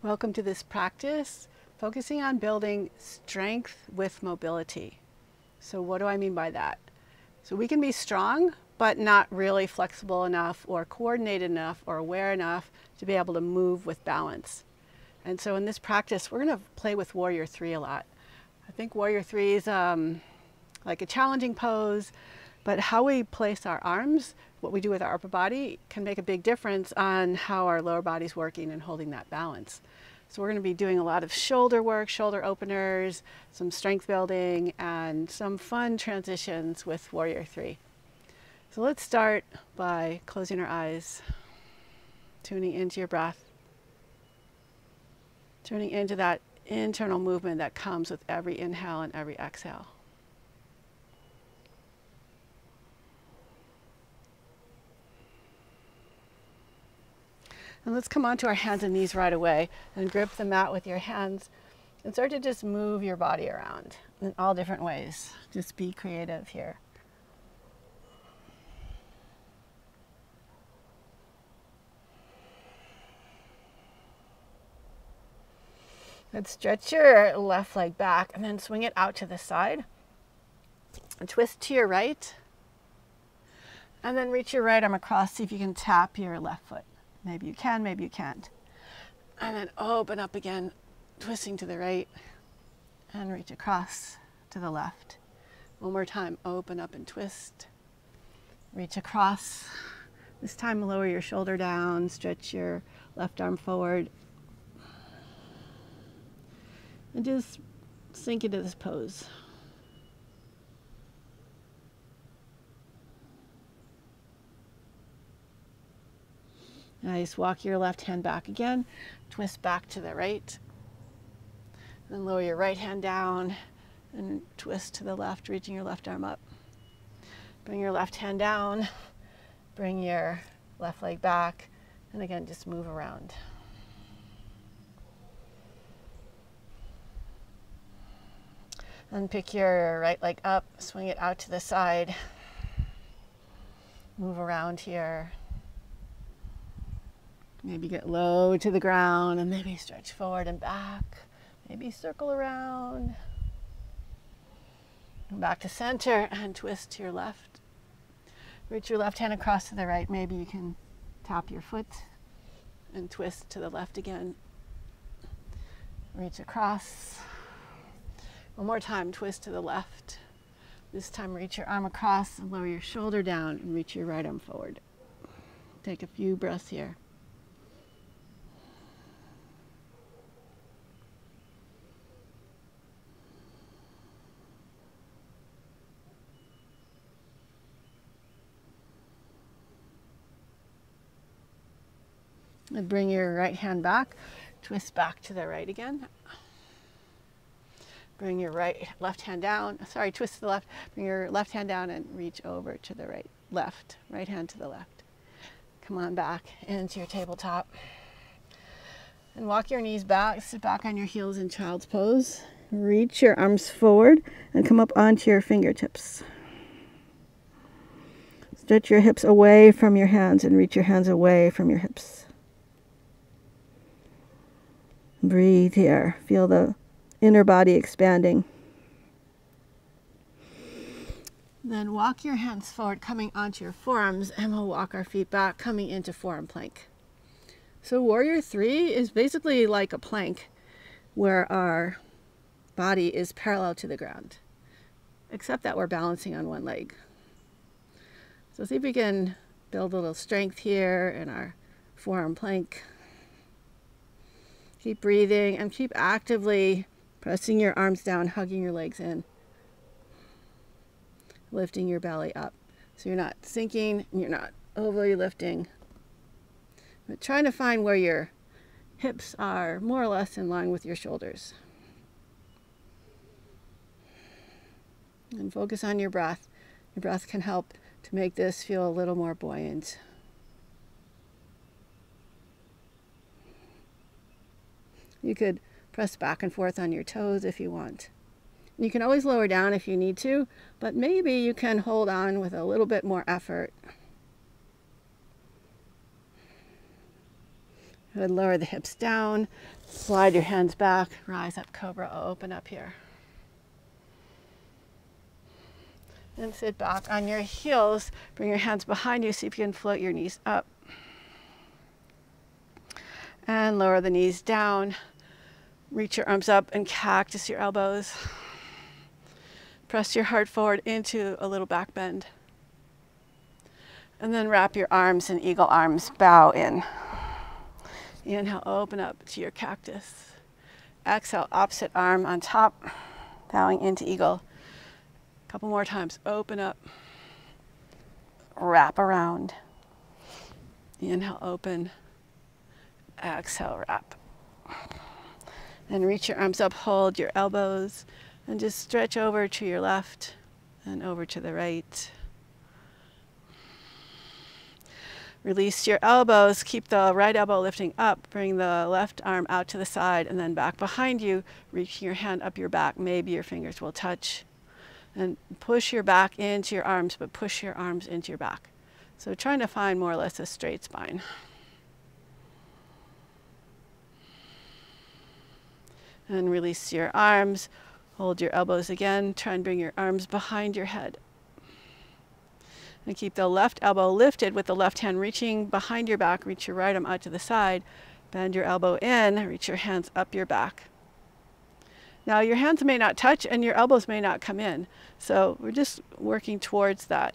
Welcome to this practice, focusing on building strength with mobility. So what do I mean by that? So we can be strong, but not really flexible enough or coordinated enough or aware enough to be able to move with balance. And so in this practice, we're going to play with Warrior 3 a lot. I think Warrior 3 is like a challenging pose, but how we place our arms, what we do with our upper body, can make a big difference on how our lower body's working and holding that balance. So we're going to be doing a lot of shoulder work, shoulder openers, some strength building, and some fun transitions with Warrior 3. So let's start by closing our eyes, tuning into your breath, tuning into that internal movement that comes with every inhale and every exhale. And let's come onto our hands and knees right away and grip the mat with your hands and start to just move your body around in all different ways. Just be creative here. Let's stretch your left leg back and then swing it out to the side. And twist to your right. And then reach your right arm across, see if you can tap your left foot. Maybe you can, maybe you can't. And then open up again, twisting to the right and reach across to the left. One more time, open up and twist. Reach across. This time lower your shoulder down, stretch your left arm forward. And just sink into this pose. Nice. Walk your left hand back again. Twist back to the right. Then lower your right hand down and twist to the left, reaching your left arm up. Bring your left hand down. Bring your left leg back. And again, just move around. Then pick your right leg up, swing it out to the side. Move around here. Maybe get low to the ground and maybe stretch forward and back. Maybe circle around. Back to center and twist to your left. Reach your left hand across to the right. Maybe you can tap your foot and twist to the left again. Reach across. One more time, twist to the left. This time reach your arm across and lower your shoulder down and reach your right arm forward. Take a few breaths here. And bring your right hand back, twist back to the right again. Bring your left hand down, twist to the left. Bring your left hand down and reach over to the right hand to the left. Come on back into your tabletop. And walk your knees back, sit back on your heels in child's pose. Reach your arms forward and come up onto your fingertips. Stretch your hips away from your hands and reach your hands away from your hips. Breathe here. Feel the inner body expanding. Then walk your hands forward, coming onto your forearms, and we'll walk our feet back, coming into forearm plank. So Warrior 3 is basically like a plank where our body is parallel to the ground, except that we're balancing on one leg. So see if we can build a little strength here in our forearm plank. Keep breathing and keep actively pressing your arms down, hugging your legs in. Lifting your belly up. So you're not sinking and you're not overly lifting. But trying to find where your hips are more or less in line with your shoulders. And focus on your breath. Your breath can help to make this feel a little more buoyant. You could press back and forth on your toes if you want. You can always lower down if you need to, but maybe you can hold on with a little bit more effort. Good, lower the hips down, slide your hands back, rise up, cobra, open up here. And sit back on your heels, bring your hands behind you, see if you can float your knees up. And lower the knees down, reach your arms up and cactus your elbows. Press your heart forward into a little back bend. And then wrap your arms in eagle arms, bow in. Inhale, open up to your cactus. Exhale, opposite arm on top, bowing into eagle. A couple more times, open up, wrap around. Inhale, open, exhale, wrap. Then reach your arms up, hold your elbows, and just stretch over to your left and over to the right. Release your elbows, keep the right elbow lifting up, bring the left arm out to the side and then back behind you, reaching your hand up your back. Maybe your fingers will touch. And push your back into your arms, but push your arms into your back. So trying to find more or less a straight spine. And release your arms, hold your elbows again, try and bring your arms behind your head. And keep the left elbow lifted with the left hand reaching behind your back. Reach your right arm out to the side. Bend your elbow in. Reach your hands up your back. Now your hands may not touch and your elbows may not come in. So we're just working towards that.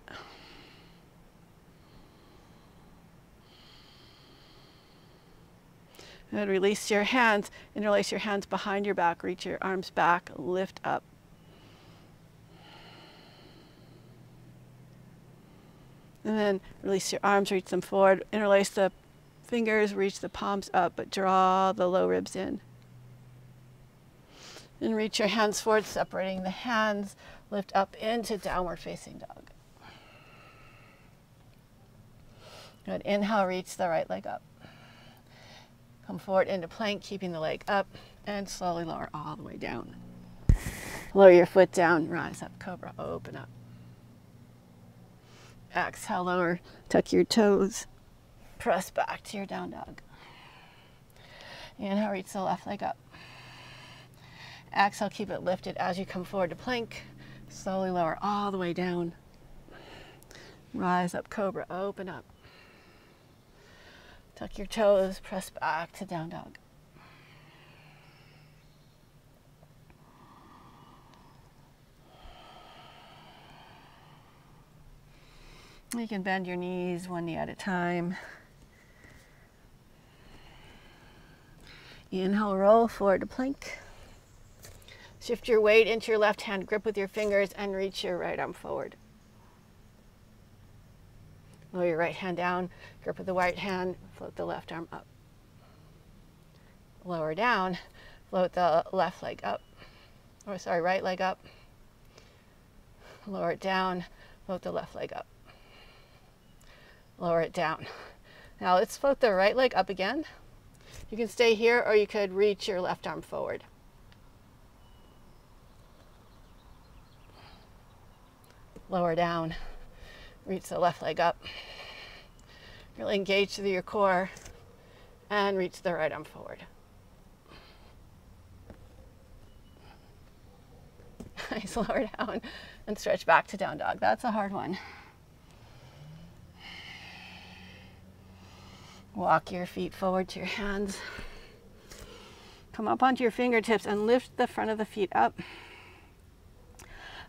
And release your hands. Interlace your hands behind your back. Reach your arms back. Lift up. And then release your arms, reach them forward, interlace the fingers, reach the palms up, but draw the low ribs in. And reach your hands forward, separating the hands, lift up into downward facing dog. Good, inhale, reach the right leg up. Come forward into plank, keeping the leg up, and slowly lower all the way down. Lower your foot down, rise up, cobra, open up. Exhale, lower, tuck your toes, press back to your down dog. Inhale, reach the left leg up. Exhale, keep it lifted as you come forward to plank. Slowly lower all the way down. Rise up, cobra, open up. Tuck your toes, press back to down dog. You can bend your knees one knee at a time. Inhale, roll forward to plank. Shift your weight into your left hand, grip with your fingers, and reach your right arm forward. Lower your right hand down, grip with the right hand, float the left arm up. Lower down, float the left leg up. Right leg up. Lower it down, float the left leg up. Lower it down. Now let's float the right leg up again. You can stay here or you could reach your left arm forward. Lower down, reach the left leg up. Really engage through your core and reach the right arm forward. Nice, lower down and stretch back to down dog. That's a hard one. Walk your feet forward to your hands. Come up onto your fingertips and lift the front of the feet up.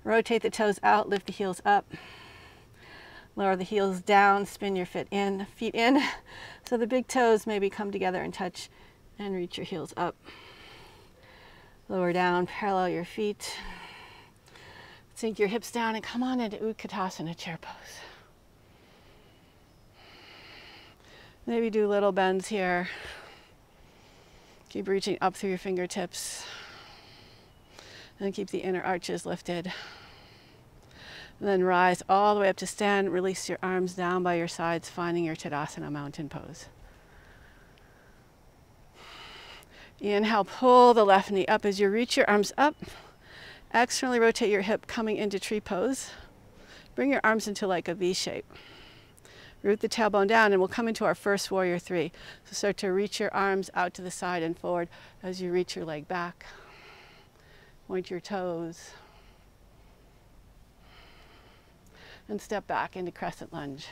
Rotate the toes out, lift the heels up. Lower the heels down, spin your feet in. So the big toes maybe come together and touch and reach your heels up. Lower down, parallel your feet. Sink your hips down and come on into Utkatasana, chair pose. Maybe do little bends here. Keep reaching up through your fingertips. And keep the inner arches lifted. And then rise all the way up to stand. Release your arms down by your sides, finding your Tadasana mountain pose. Inhale, pull the left knee up as you reach your arms up. Externally rotate your hip, coming into tree pose. Bring your arms into like a V shape. Root the tailbone down, and we'll come into our first warrior three. So start to reach your arms out to the side and forward as you reach your leg back. Point your toes. And step back into crescent lunge.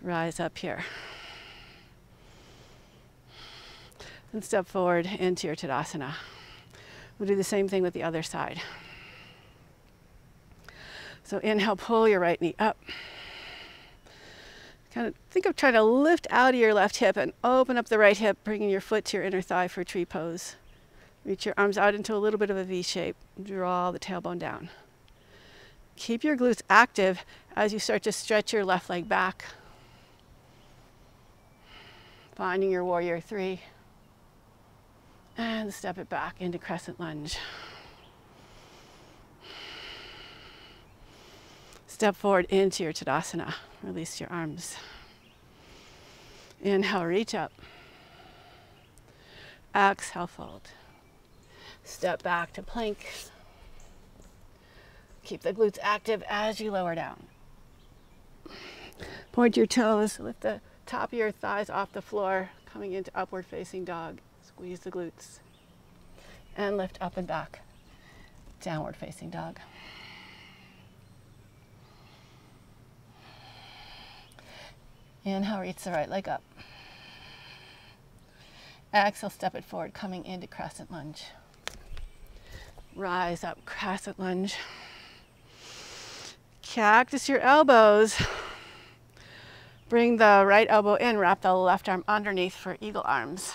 Rise up here. And step forward into your Tadasana. We'll do the same thing with the other side. So inhale, pull your right knee up. Kind of think of trying to lift out of your left hip and open up the right hip, bringing your foot to your inner thigh for tree pose. Reach your arms out into a little bit of a V shape. Draw the tailbone down. Keep your glutes active as you start to stretch your left leg back. Finding your warrior three. And step it back into crescent lunge. Step forward into your Tadasana. Release your arms. Inhale, reach up. Exhale, fold. Step back to plank. Keep the glutes active as you lower down. Point your toes, lift the top of your thighs off the floor, coming into upward facing dog. Squeeze the glutes. And lift up and back. Downward facing dog. Inhale, reach the right leg up. Exhale, step it forward, coming into crescent lunge. Rise up, crescent lunge. Cactus your elbows. Bring the right elbow in, wrap the left arm underneath for eagle arms.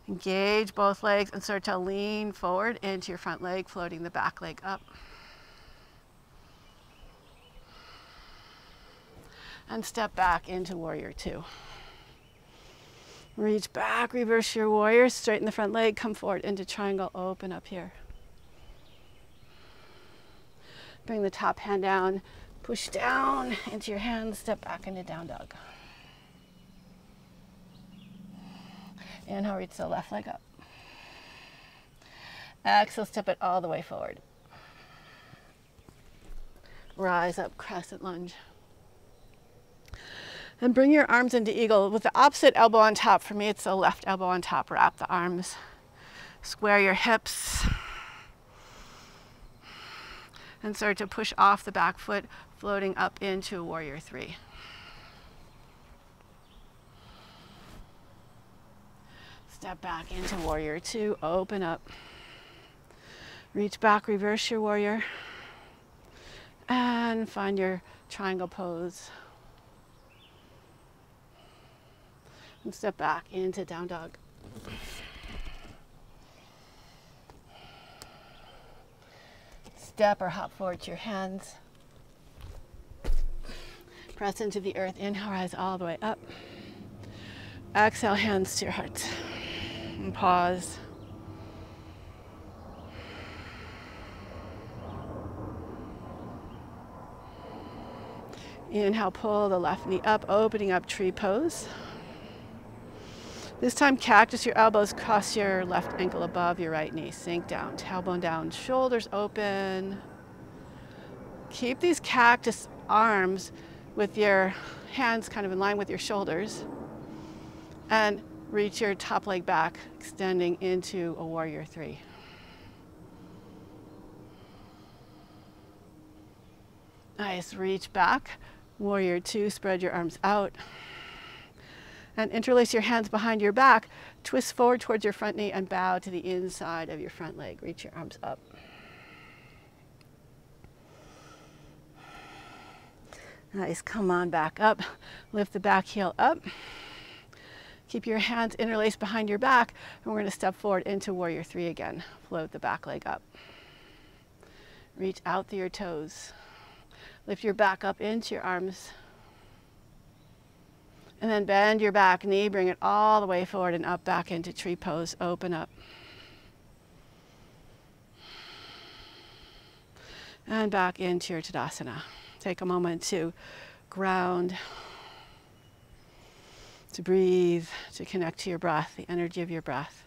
Engage both legs and start to lean forward into your front leg, floating the back leg up. And step back into warrior two. Reach back, reverse your warrior, straighten the front leg, come forward into triangle, open up here. Bring the top hand down, push down into your hands, step back into down dog. Inhale, reach the left leg up. Exhale, step it all the way forward. Rise up, crescent lunge. And bring your arms into eagle with the opposite elbow on top. For me, it's the left elbow on top. Wrap the arms. Square your hips. And start to push off the back foot, floating up into warrior three. Step back into warrior two, open up. Reach back, reverse your warrior. And find your triangle pose. And step back into down dog. Step or hop forward to your hands. Press into the earth. Inhale, rise all the way up. Exhale, hands to your heart. And pause. Inhale, pull the left knee up, opening up tree pose. This time, cactus your elbows, cross your left ankle above your right knee. Sink down, tailbone down, shoulders open. Keep these cactus arms with your hands kind of in line with your shoulders. And reach your top leg back, extending into a warrior three. Nice, reach back. Warrior two, spread your arms out. And interlace your hands behind your back. Twist forward towards your front knee and bow to the inside of your front leg. Reach your arms up. Nice, come on back up. Lift the back heel up. Keep your hands interlaced behind your back. And we're going to step forward into warrior three again. Float the back leg up. Reach out through your toes. Lift your back up into your arms. And then bend your back knee, bring it all the way forward and up back into tree pose. Open up. And back into your Tadasana. Take a moment to ground, to breathe, to connect to your breath, the energy of your breath.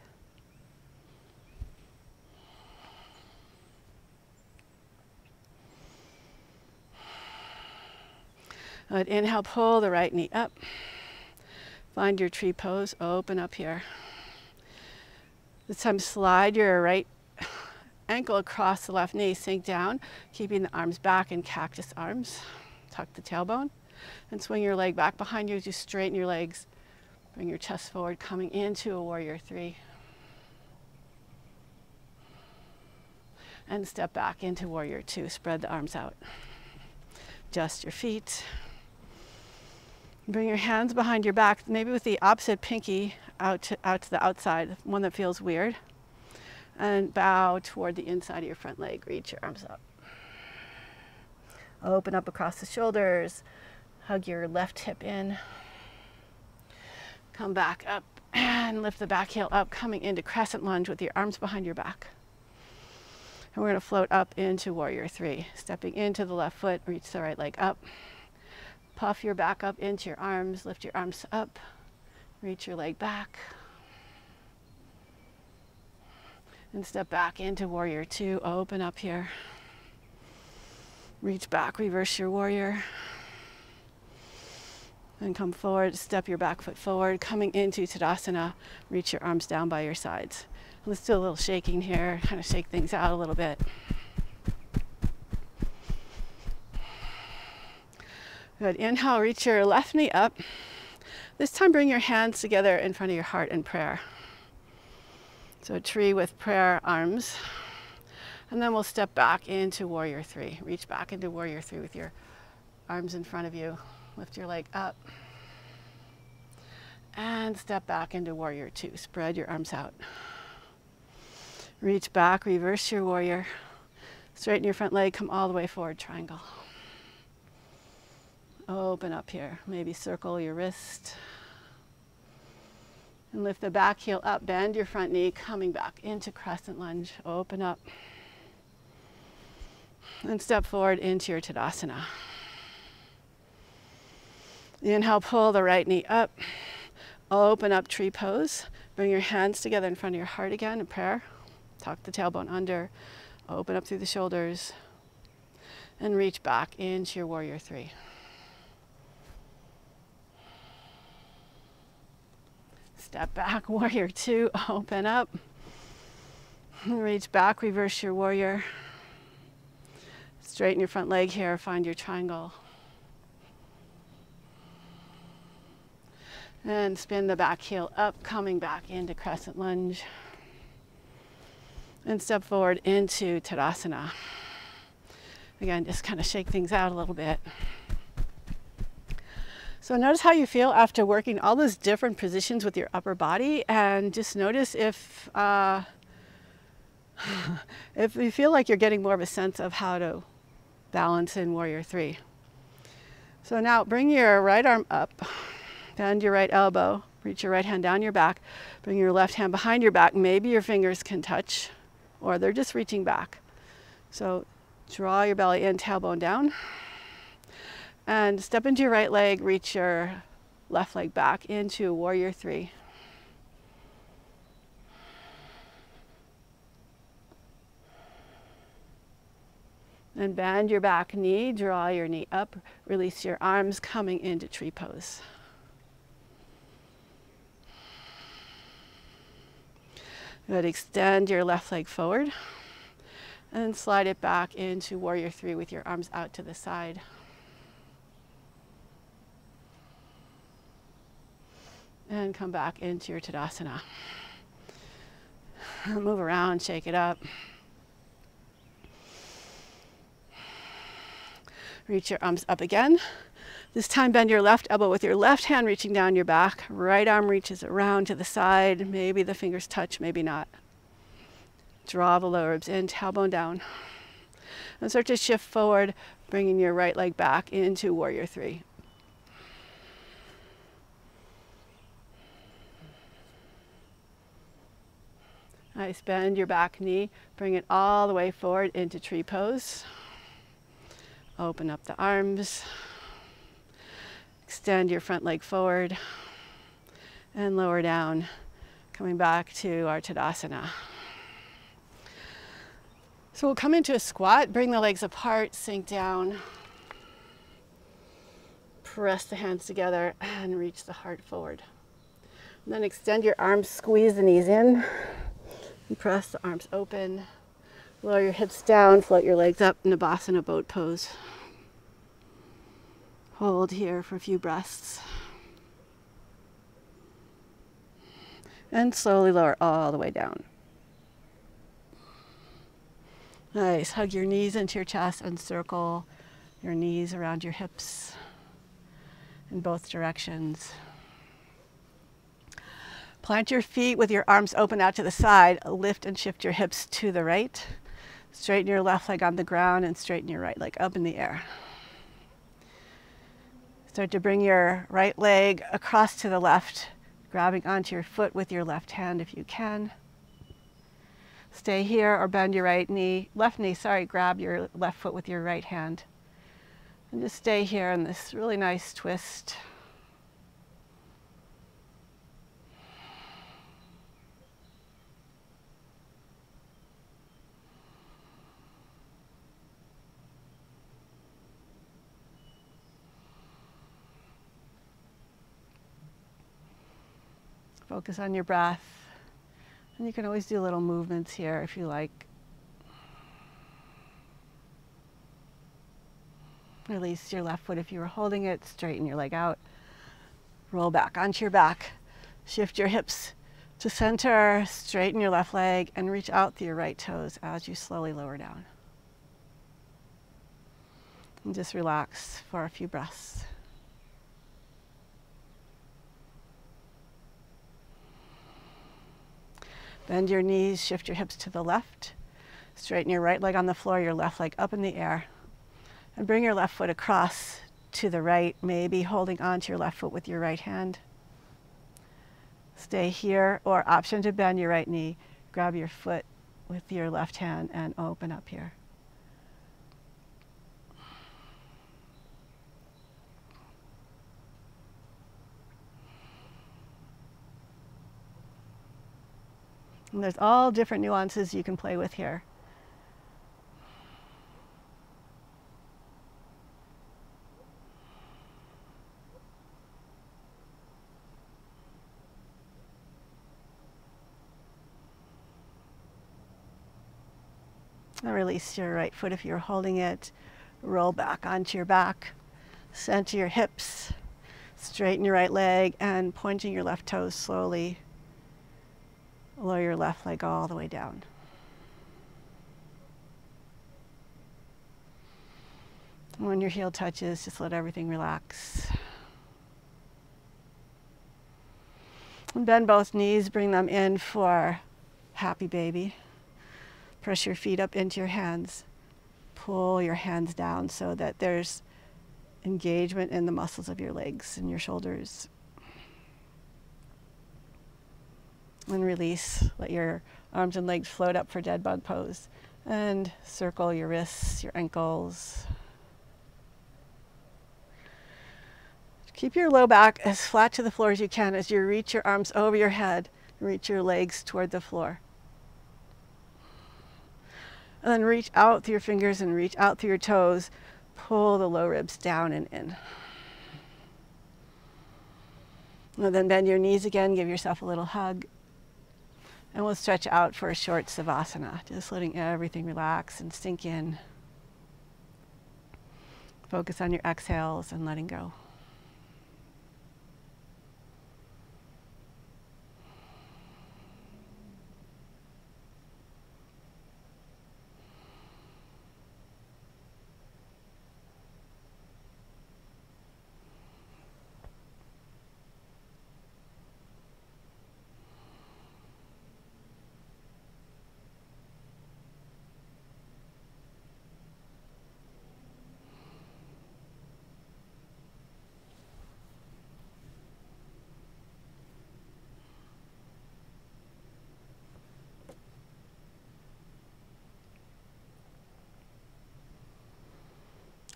Good. Inhale, pull the right knee up. Find your tree pose, open up here. This time slide your right ankle across the left knee, sink down, keeping the arms back in cactus arms. Tuck the tailbone and swing your leg back behind you as you straighten your legs. Bring your chest forward, coming into a warrior three. And step back into warrior two. Spread the arms out. Adjust your feet. Bring your hands behind your back, maybe with the opposite pinky out to the outside, one that feels weird. And bow toward the inside of your front leg. Reach your arms up. Open up across the shoulders. Hug your left hip in. Come back up and lift the back heel up, coming into crescent lunge with your arms behind your back. And we're going to float up into warrior three. Stepping into the left foot, reach the right leg up. Puff your back up into your arms, lift your arms up, reach your leg back. And step back into warrior two, open up here. Reach back, reverse your warrior. And come forward, step your back foot forward, coming into Tadasana, reach your arms down by your sides. Let's do a little shaking here, kind of shake things out a little bit. Good. Inhale, reach your left knee up. This time bring your hands together in front of your heart in prayer. So a tree with prayer arms. And then we'll step back into warrior three. Reach back into warrior three with your arms in front of you. Lift your leg up. And step back into warrior two. Spread your arms out. Reach back, reverse your warrior. Straighten your front leg, come all the way forward, triangle. Open up here. Maybe circle your wrist. And lift the back heel up, bend your front knee, coming back into crescent lunge. Open up. And step forward into your Tadasana. Inhale, pull the right knee up. Open up tree pose. Bring your hands together in front of your heart again in prayer. Tuck the tailbone under. Open up through the shoulders. And reach back into your warrior three. Step back, warrior two, open up. Reach back, reverse your warrior. Straighten your front leg here, find your triangle. And spin the back heel up, coming back into crescent lunge. And step forward into Tadasana. Again, just kind of shake things out a little bit. So notice how you feel after working all those different positions with your upper body, and just notice if you feel like you're getting more of a sense of how to balance in warrior three. So now bring your right arm up, bend your right elbow, reach your right hand down your back, bring your left hand behind your back. Maybe your fingers can touch, or they're just reaching back. So draw your belly in, tailbone down. And step into your right leg, reach your left leg back into warrior three. And bend your back knee, draw your knee up, release your arms, coming into tree pose. Good, extend your left leg forward and slide it back into warrior three with your arms out to the side. And come back into your Tadasana. Move around, shake it up. Reach your arms up again. This time bend your left elbow with your left hand reaching down your back. Right arm reaches around to the side. Maybe the fingers touch, maybe not. Draw the lower ribs in, tailbone down. And start to shift forward, bringing your right leg back into warrior three. Nice, bend your back knee, bring it all the way forward into tree pose. Open up the arms. Extend your front leg forward and lower down, coming back to our Tadasana. So we'll come into a squat, bring the legs apart, sink down. press the hands together and reach the heart forward. And then extend your arms, squeeze the knees in, and press the arms open. Lower your hips down, float your legs up in Navasana boat pose. Hold here for a few breaths. And slowly lower all the way down. Nice. Hug your knees into your chest and circle your knees around your hips in both directions. Plant your feet with your arms open out to the side. Lift and shift your hips to the right. Straighten your left leg on the ground and straighten your right leg up in the air. Start to bring your right leg across to the left, grabbing onto your foot with your left hand if you can. Stay here or bend your left knee, grab your left foot with your right hand. And just stay here in this really nice twist. Focus on your breath. And you can always do little movements here if you like. Release your left foot if you were holding it. Straighten your leg out. Roll back onto your back. Shift your hips to center. Straighten your left leg and reach out through your right toes as you slowly lower down. And just relax for a few breaths. Bend your knees, shift your hips to the left. Straighten your right leg on the floor, your left leg up in the air. And bring your left foot across to the right, maybe holding onto your left foot with your right hand. Stay here, or option to bend your right knee. Grab your foot with your left hand and open up here. And there's all different nuances you can play with here. And release your right foot if you're holding it. Roll back onto your back. Center your hips. Straighten your right leg and pointing your left toes slowly. Lower your left leg all the way down. And when your heel touches, just let everything relax. And bend both knees, bring them in for happy baby. Press your feet up into your hands. Pull your hands down so that there's engagement in the muscles of your legs and your shoulders. And release. Let your arms and legs float up for dead bug pose. And circle your wrists, your ankles. Keep your low back as flat to the floor as you can as you reach your arms over your head and reach your legs toward the floor. And then reach out through your fingers and reach out through your toes. Pull the low ribs down and in. And then bend your knees again. Give yourself a little hug. And we'll stretch out for a short savasana, just letting everything relax and sink in. Focus on your exhales and letting go.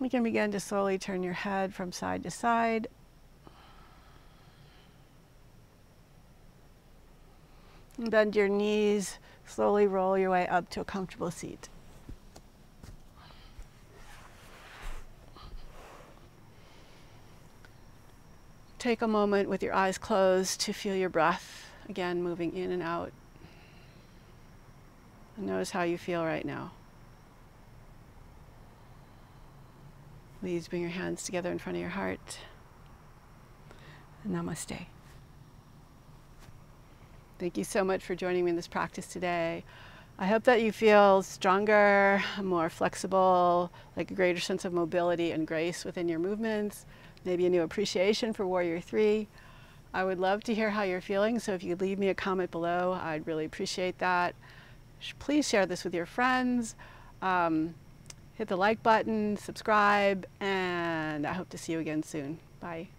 You can begin to slowly turn your head from side to side. And bend your knees, slowly roll your way up to a comfortable seat. take a moment with your eyes closed to feel your breath, again, moving in and out. And notice how you feel right now. Please bring your hands together in front of your heart. Namaste. Thank you so much for joining me in this practice today. I hope that you feel stronger, more flexible, like a greater sense of mobility and grace within your movements, maybe a new appreciation for Warrior 3. I would love to hear how you're feeling, so if you could leave me a comment below, I'd really appreciate that. Please share this with your friends. Hit the like button, subscribe, and I hope to see you again soon. Bye.